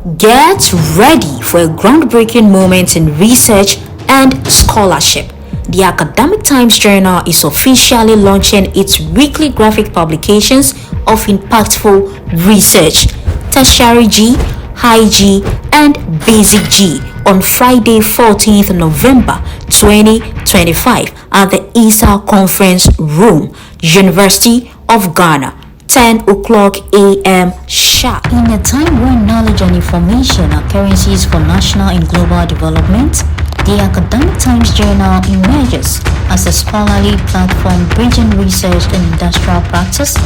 Get ready for a groundbreaking moment in research and scholarship. The Academic Times Journal is officially launching its weekly graphic publications of impactful research, Tertiary G, High G, and Basic G on Friday, 14th November 2025 at the ISSER Conference Room, University of Ghana. 10 o'clock a.m. sharp. In a time when knowledge and information are currencies for national and global development, the Academic Times Journal emerges as a scholarly platform bridging research and industrial practice,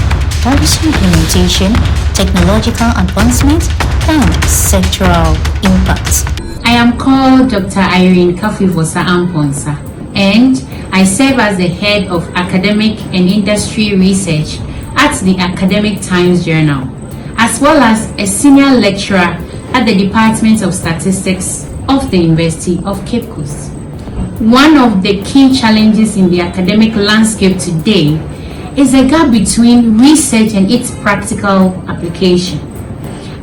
policy implementation, technological advancement, and sectoral impact. I am called Dr. Irene Kafivosa Amponsa, and I serve as the head of academic and industry research at the Academic Times Journal, as well as a senior lecturer at the Department of Statistics of the University of Cape Coast. One of the key challenges in the academic landscape today is a gap between research and its practical application.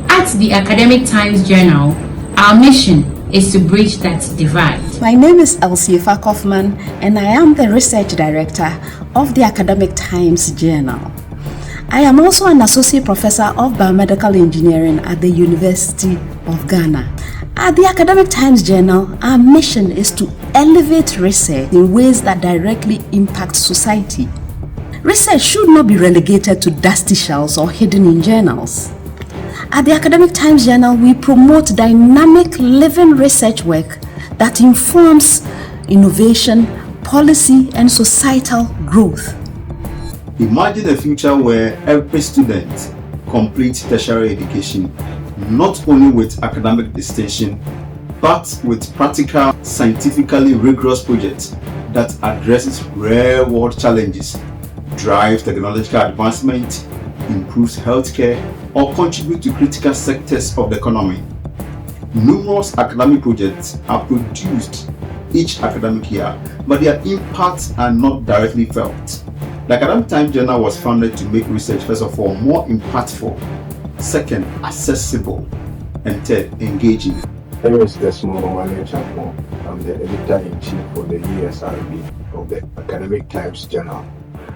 At the Academic Times Journal, our mission is to bridge that divide. My name is ISSER Kaufman, and I am the Research Director of the Academic Times Journal. I am also an Associate Professor of Biomedical Engineering at the University of Ghana. At the Academic Times Journal, our mission is to elevate research in ways that directly impact society. Research should not be relegated to dusty shelves or hidden in journals. At the Academic Times Journal, we promote dynamic living research work that informs innovation, policy, and societal growth. Imagine a future where every student completes tertiary education not only with academic distinction but with practical, scientifically rigorous projects that addresses real-world challenges, drives technological advancement, improves healthcare, or contribute to critical sectors of the economy. Numerous academic projects are produced each academic year, but their impacts are not directly felt. The Academic Times Journal was founded to make research, first of all, more impactful, second, accessible, and third, engaging. My name is Desmond Champo. I'm the editor-in-chief for the ESRB of the Academic Times Journal,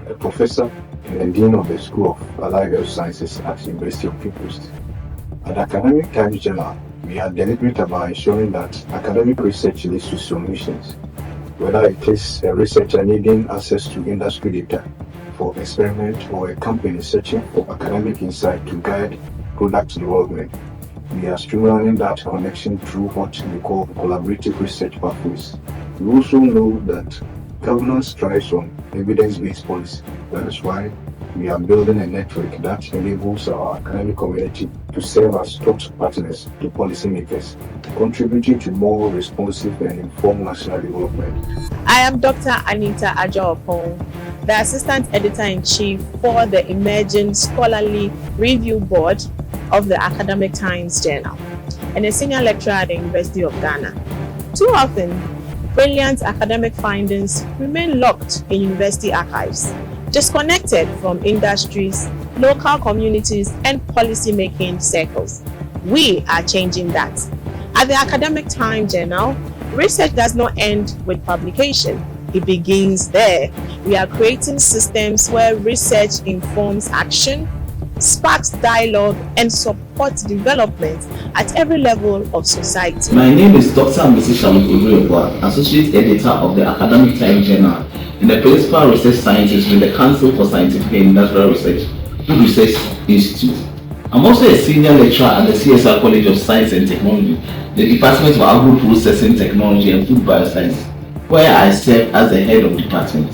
a professor and the dean of the School of Allied Health Sciences at the University of Cape Coast. At the Academic Times Journal, we are deliberate about ensuring that academic research leads to solutions, whether it is a researcher needing access to industry data for experiment or a company searching for academic insight to guide product development. We are streamlining that connection through what we call collaborative research pathways. We also know that governance thrives on evidence-based policy. That is why we are building a network that enables our academic community to serve as thought partners to policymakers, contributing to more responsive and informed national development. I am Dr. Anita Ajaopong, the Assistant Editor-in-Chief for the Emerging Scholarly Review Board of the Academic Times Journal, and a Senior Lecturer at the University of Ghana. Too often, brilliant academic findings remain locked in university archives, disconnected from industries, local communities, and policy-making circles. We are changing that. At the Academic Times Journal, research does not end with publication. It begins there. We are creating systems where research informs action, sparks dialogue, and supports development at every level of society. My name is Dr. and Mrs. Shamik Oduekwa, Associate Editor of the Academic Times Journal and the Principal Research Scientist with the Council for Scientific and Industrial Research, Food Research Institute. I'm also a Senior Lecturer at the CSR College of Science and Technology, the Department of Agro-Processing Technology and Food Bioscience, where I serve as the head of department.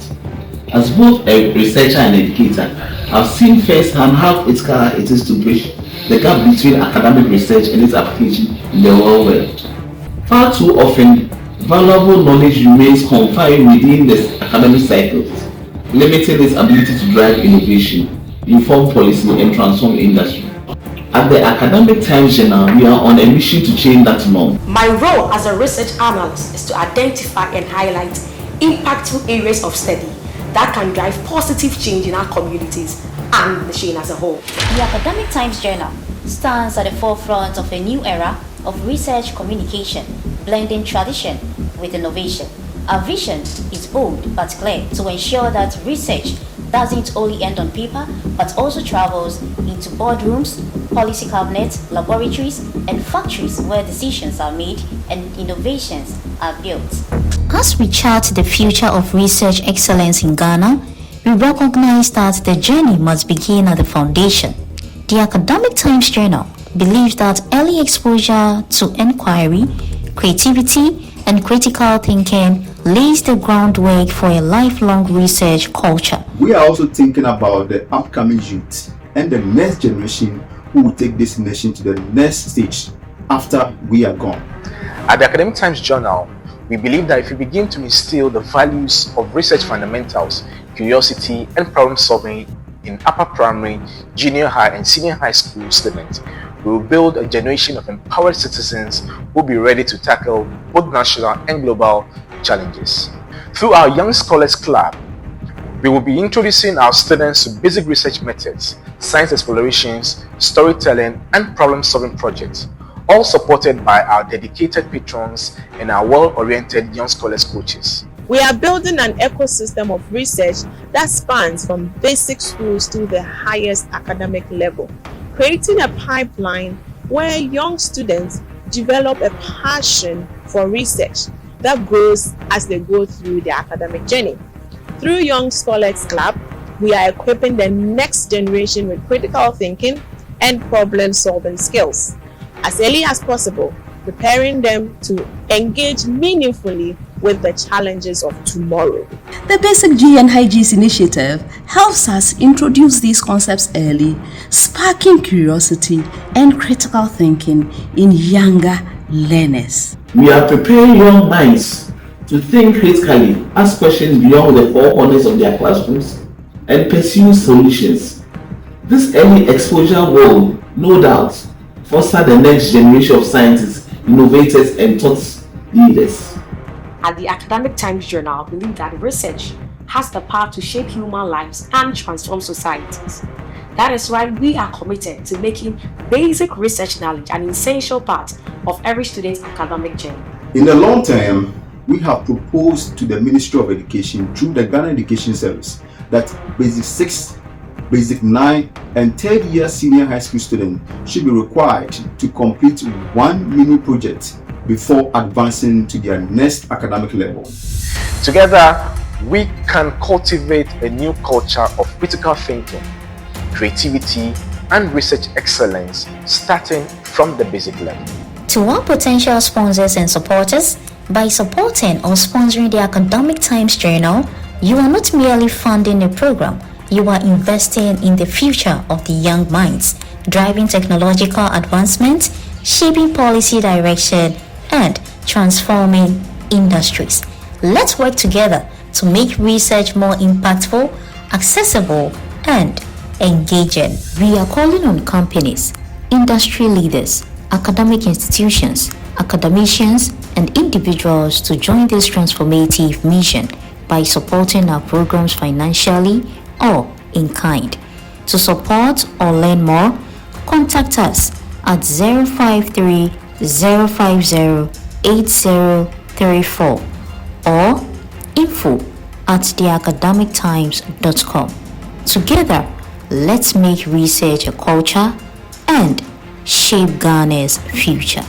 As both a researcher and educator, I've seen firsthand how critical it is to bridge the gap between academic research and its application in the real world. Far too often, valuable knowledge remains confined within the academic cycles, limiting its ability to drive innovation, inform policy, and transform industry. At the Academic Times Journal, we are on a mission to change that norm. My role as a research analyst is to identify and highlight impactful areas of study that can drive positive change in our communities and the nation as a whole. The Academic Times Journal stands at the forefront of a new era of research communication, blending tradition with innovation. Our vision is bold but clear to ensure that research doesn't only end on paper but also travels into boardrooms, policy cabinets, laboratories, and factories where decisions are made and innovations are built. As we chart the future of research excellence in Ghana, we recognize that the journey must begin at the foundation. The Academic Times Journal believes that early exposure to inquiry, creativity, and critical thinking lays the groundwork for a lifelong research culture. We are also thinking about the upcoming youth and the next generation who will take this nation to the next stage after we are gone. At the Academic Times Journal, we believe that if we begin to instill the values of research fundamentals, curiosity, and problem solving in upper primary, junior high, and senior high school students, we will build a generation of empowered citizens who will be ready to tackle both national and global challenges. Through our Young Scholars Club, we will be introducing our students to basic research methods, science explorations, storytelling, and problem-solving projects, all supported by our dedicated patrons and our well-oriented Young Scholars coaches. We are building an ecosystem of research that spans from basic schools to the highest academic level, creating a pipeline where young students develop a passion for research that grows as they go through their academic journey. Through Young Scholars Club, we are equipping the next generation with critical thinking and problem-solving skills as early as possible, preparing them to engage meaningfully with the challenges of tomorrow. The Basic G and High G's initiative helps us introduce these concepts early, sparking curiosity and critical thinking in younger learners. We are preparing young minds to think critically, ask questions beyond the four corners of their classrooms, and pursue solutions. This early exposure will, no doubt, foster the next generation of scientists, innovators, and thought leaders. At the Academic Times Journal, believe that research has the power to shape human lives and transform societies. That is why we are committed to making basic research knowledge an essential part of every student's academic journey. In the long term, we have proposed to the Ministry of Education through the Ghana Education Service that Basic 6, Basic 9, and third year senior high school students should be required to complete one mini project before advancing to their next academic level. Together, we can cultivate a new culture of critical thinking, creativity, and research excellence starting from the basic level. To our potential sponsors and supporters, by supporting or sponsoring the Academic Times Journal, you are not merely funding a program, you are investing in the future of the young minds, driving technological advancement, shaping policy direction, and transforming industries. Let's work together to make research more impactful, accessible, and engaging. We are calling on companies, industry leaders, academic institutions, academicians, and individuals to join this transformative mission by supporting our programs financially or in kind. To support or learn more, contact us at 053 050 8034 or info@theacademictimes.com. Together, let's make research a culture and shape Ghana's future.